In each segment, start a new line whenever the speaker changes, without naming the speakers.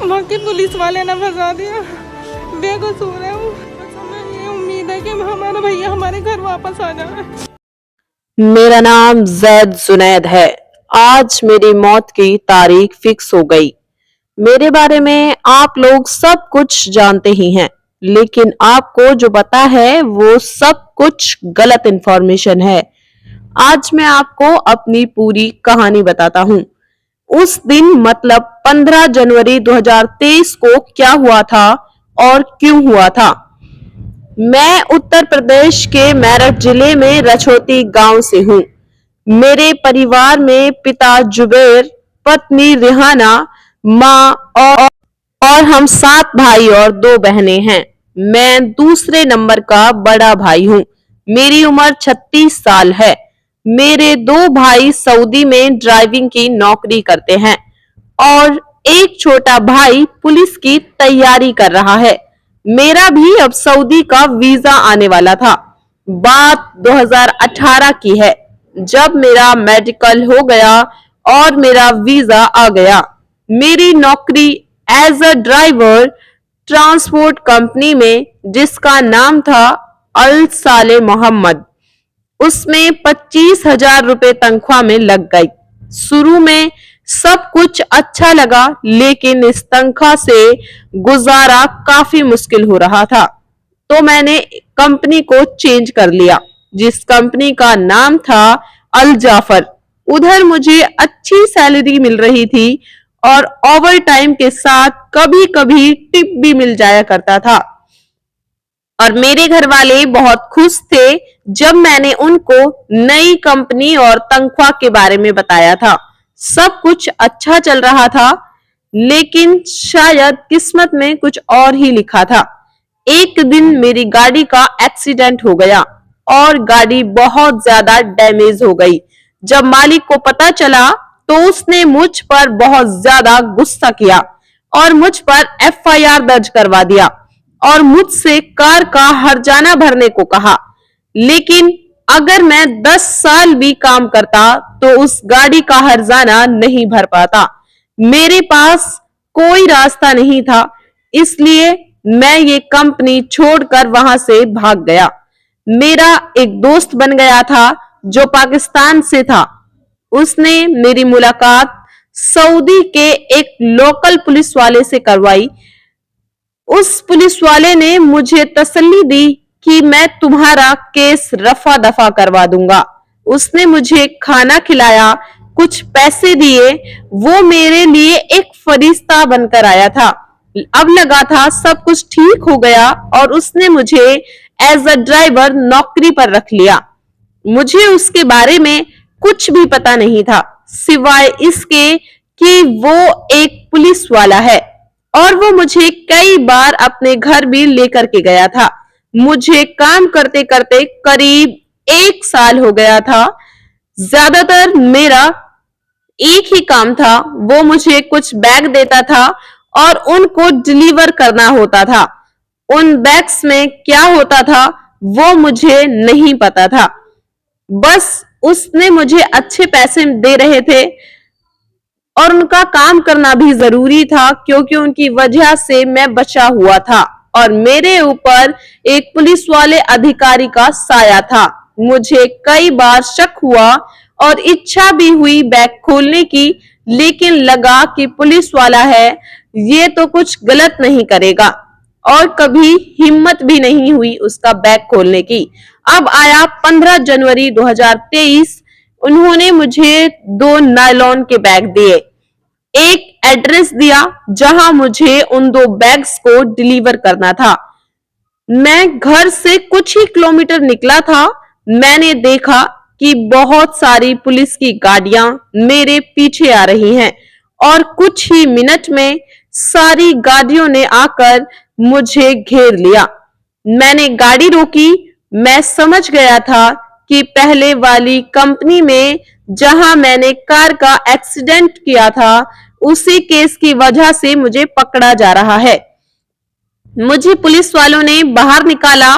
वहाँ के पुलिस वाले ने फंसा दिया, बेकसूर है वो। हमें ये उम्मीद है कि हमारा भैया हमारे घर वापस आ जाए।
मेरा नाम जैद जुनैद है। आज मेरी मौत की तारीख फिक्स हो गई। मेरे बारे में आप लोग सब कुछ जानते ही हैं, लेकिन आपको जो पता है वो सब कुछ गलत इंफॉर्मेशन है। आज मैं आपको अपनी पूरी कहानी बताता हूँ। उस दिन मतलब 15 जनवरी 2023 को क्या हुआ था और क्यों हुआ था। मैं उत्तर प्रदेश के मेरठ जिले में रछोती गांव से हूँ। मेरे परिवार में पिता जुबैर, पत्नी रिहाना, माँ और हम 7 भाई और 2 बहनें हैं। मैं दूसरे नंबर का बड़ा भाई हूँ। मेरी उम्र 36 साल है। मेरे 2 भाई सऊदी में ड्राइविंग की नौकरी करते हैं और एक छोटा भाई पुलिस की तैयारी कर रहा है। मेरा भी अब सऊदी का वीजा आने वाला था। बात 2018 की है, जब मेरा मेडिकल हो गया और मेरा वीजा आ गया। मेरी नौकरी as a driver transport company में, जिसका नाम था अल साले मोहम्मद, उसमें 25,000 रुपए तनख्वाह में लग गई। शुरू में सब कुछ अच्छा लगा, लेकिन इस तनख्वाह से गुजारा काफी मुश्किल हो रहा था, तो मैंने कंपनी को चेंज कर लिया, जिस कंपनी का नाम था अल जाफर। उधर मुझे अच्छी सैलरी मिल रही थी और ओवर टाइम के साथ कभी कभी टिप भी मिल जाया करता था। और मेरे घर वाले बहुत खुश थे जब मैंने उनको नई कंपनी और तनख्वाह के बारे में बताया था। सब कुछ अच्छा चल रहा था, लेकिन शायद किस्मत में कुछ और ही लिखा था। एक दिन मेरी गाड़ी का एक्सीडेंट हो गया और गाड़ी बहुत ज्यादा डैमेज हो गई। जब मालिक को पता चला तो उसने मुझ पर बहुत ज्यादा गुस्सा किया और मुझ पर एफआईआर दर्ज करवा दिया और मुझसे कार का हर्जाना भरने को कहा। लेकिन अगर मैं 10 साल भी काम करता तो उस गाड़ी का हर्जाना नहीं भर पाता। मेरे पास कोई रास्ता नहीं था, इसलिए मैं ये कंपनी छोड़कर वहां से भाग गया। मेरा एक दोस्त बन गया था जो पाकिस्तान से था। उसने मेरी मुलाकात सऊदी के एक लोकल पुलिस वाले से करवाई। उस पुलिस वाले ने मुझे तसल्ली दी कि मैं तुम्हारा केस रफा दफा करवा दूंगा। उसने मुझे खाना खिलाया, कुछ पैसे दिए। वो मेरे लिए एक फरिश्ता बनकर आया था। अब लगा था सब कुछ ठीक हो गया और उसने मुझे एज अ ड्राइवर नौकरी पर रख लिया। मुझे उसके बारे में कुछ भी पता नहीं था, सिवाय इसके कि वो एक पुलिस वाला है और वो मुझे कई बार अपने घर भी लेकर के गया था। मुझे काम करते करते करीब 1 साल हो गया था। ज्यादातर मेरा एक ही काम था, वो मुझे कुछ बैग देता था और उनको डिलीवर करना होता था। उन बैग्स में क्या होता था वो मुझे नहीं पता था, बस उसने मुझे अच्छे पैसे दे रहे थे और उनका काम करना भी जरूरी था, क्योंकि उनकी वजह से मैं बचा हुआ था और मेरे ऊपर एक पुलिस वाले अधिकारी का साया था। मुझे कई बार शक हुआ और इच्छा भी हुई बैग खोलने की, लेकिन लगा कि पुलिस वाला है, ये तो कुछ गलत नहीं करेगा, और कभी हिम्मत भी नहीं हुई उसका बैग खोलने की। अब आया 15 जनवरी 2023। उन्होंने मुझे 2 नायलॉन के बैग दिए, एक एड्रेस दिया जहां मुझे उन 2 बैग्स को डिलीवर करना था। मैं घर से कुछ ही किलोमीटर निकला था, मैंने देखा कि बहुत सारी पुलिस की गाड़ियां मेरे पीछे आ रही हैं और कुछ ही मिनट में सारी गाड़ियों ने आकर मुझे घेर लिया। मैंने गाड़ी रोकी। मैं समझ गया था कि पहले वाली कंपनी में जहां मैंने कार का एक्सीडेंट किया था, उसी केस की वजह से मुझे पकड़ा जा रहा है। मुझे पुलिस वालों ने बाहर निकाला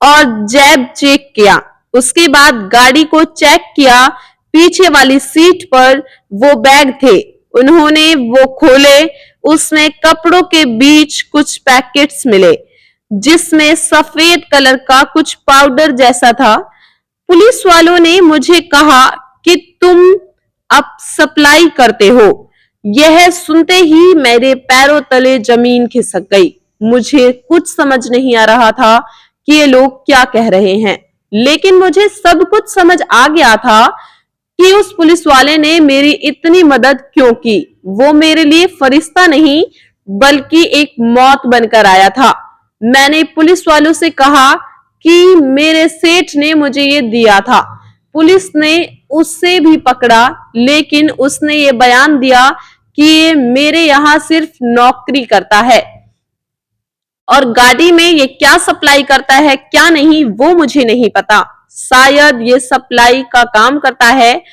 और जैब चेक किया। उसके बाद गाड़ी को चेक किया। पीछे वाली सीट पर वो बैग थे। उन्होंने वो खोले, उसमें कपड़ों के बीच कुछ पैकेट्स मिले जिसमें सफेद कलर का कुछ पाउडर जैसा था। पुलिस वालों ने मुझे कहा कि तुम अब सप्लाई करते हो। यह सुनते ही मेरे पैरों तले जमीन खिसक गई। मुझे कुछ समझ नहीं आ रहा था कि ये लोग क्या कह रहे हैं, लेकिन मुझे सब कुछ समझ आ गया था कि उस पुलिस वाले ने मेरी इतनी मदद क्यों की। वो मेरे लिए फरिश्ता नहीं बल्कि एक मौत बनकर आया था। मैंने पुलिस वालों से कहा कि मेरे सेठ ने मुझे ये दिया था। पुलिस ने उससे भी पकड़ा, लेकिन उसने ये बयान दिया कि ये मेरे यहाँ सिर्फ नौकरी करता है और गाड़ी में ये क्या सप्लाई करता है क्या नहीं वो मुझे नहीं पता। शायद ये सप्लाई का काम करता है।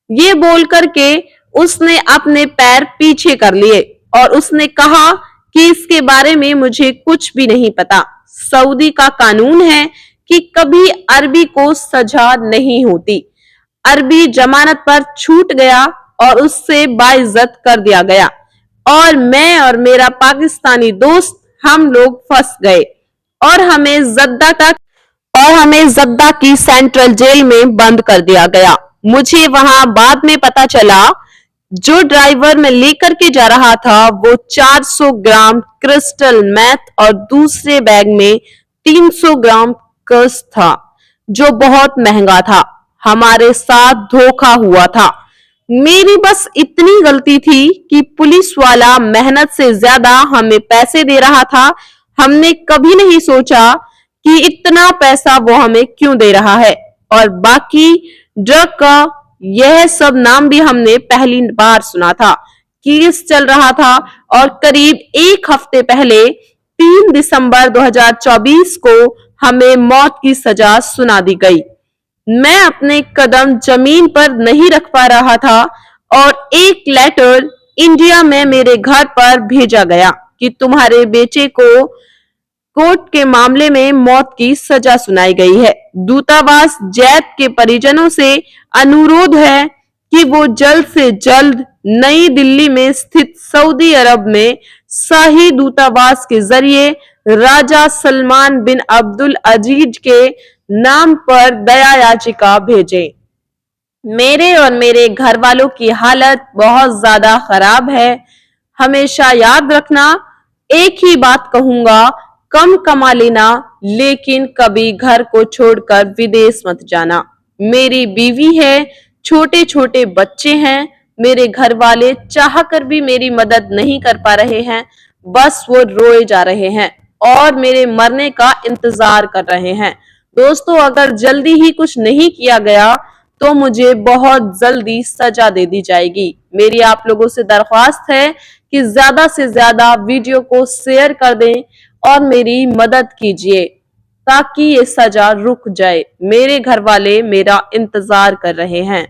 ये बोल करके उसने अपने पैर पीछे कर लिए और उसने कहा कि इसके बारे में मुझे कुछ भी नहीं पता। सऊदी का कानून है कि कभी अरबी को सजा नहीं होती। अरबी जमानत पर छूट गया और उससे बाइज्जत कर दिया गया और मैं और मेरा पाकिस्तानी दोस्त हम लोग फंस गए और हमें जद्दा की सेंट्रल जेल में बंद कर दिया गया। मुझे वहां बाद में पता चला जो ड्राइवर में लेकर के जा रहा था वो 400 ग्राम क्रिस्टल मैथ और दूसरे बैग में 300 ग्राम कर्स था जो बहुत महंगा था। हमारे साथ धोखा हुआ था। मेरी बस इतनी गलती थी कि पुलिस वाला मेहनत से ज्यादा हमें पैसे दे रहा था। हमने कभी नहीं सोचा कि इतना पैसा वो हमें क्यों दे रहा है और बाकी ड्रग का यह सब नाम भी हमने पहली बार सुना था। केस चल रहा था और करीब एक हफ्ते पहले 3 दिसंबर 2024 को हमें मौत की सजा सुना दी गई। मैं अपने कदम जमीन पर नहीं रख पा रहा था और एक लेटर इंडिया में मेरे घर पर भेजा गया कि तुम्हारे बेटे को कोर्ट के मामले में मौत की सजा सुनाई गई है। दूतावास जैद के परिजनों से अनुरोध है कि वो जल्द से जल्द नई दिल्ली में स्थित सऊदी अरब में शाही दूतावास के जरिए राजा सलमान बिन अब्दुल अजीज के नाम पर दया याचिका भेजें। मेरे और मेरे घर वालों की हालत बहुत ज्यादा खराब है। हमेशा याद रखना, एक ही बात कहूंगा, कम कमा लेना लेकिन कभी घर को छोड़कर विदेश मत जाना। मेरी बीवी है, छोटे छोटे बच्चे हैं। मेरे घर वाले चाह कर भी मेरी मदद नहीं कर पा रहे हैं। बस वो रोए जा रहे हैं और मेरे मरने का इंतजार कर रहे हैं। दोस्तों, अगर जल्दी ही कुछ नहीं किया गया तो मुझे बहुत जल्दी सजा दे दी जाएगी। मेरी आप लोगों से दरख्वास्त है कि ज्यादा से ज्यादा वीडियो को शेयर कर दें और मेरी मदद कीजिए ताकि ये सजा रुक जाए। मेरे घर वाले मेरा इंतजार कर रहे हैं।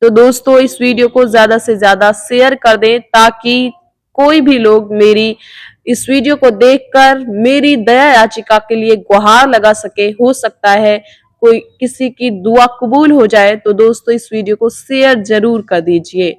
तो दोस्तों, इस वीडियो को ज्यादा से ज्यादा शेयर कर दें ताकि कोई भी लोग मेरी इस वीडियो को देखकर मेरी दया याचिका के लिए गुहार लगा सके। हो सकता है कोई किसी की दुआ कबूल हो जाए। तो दोस्तों, इस वीडियो को शेयर जरूर कर दीजिए।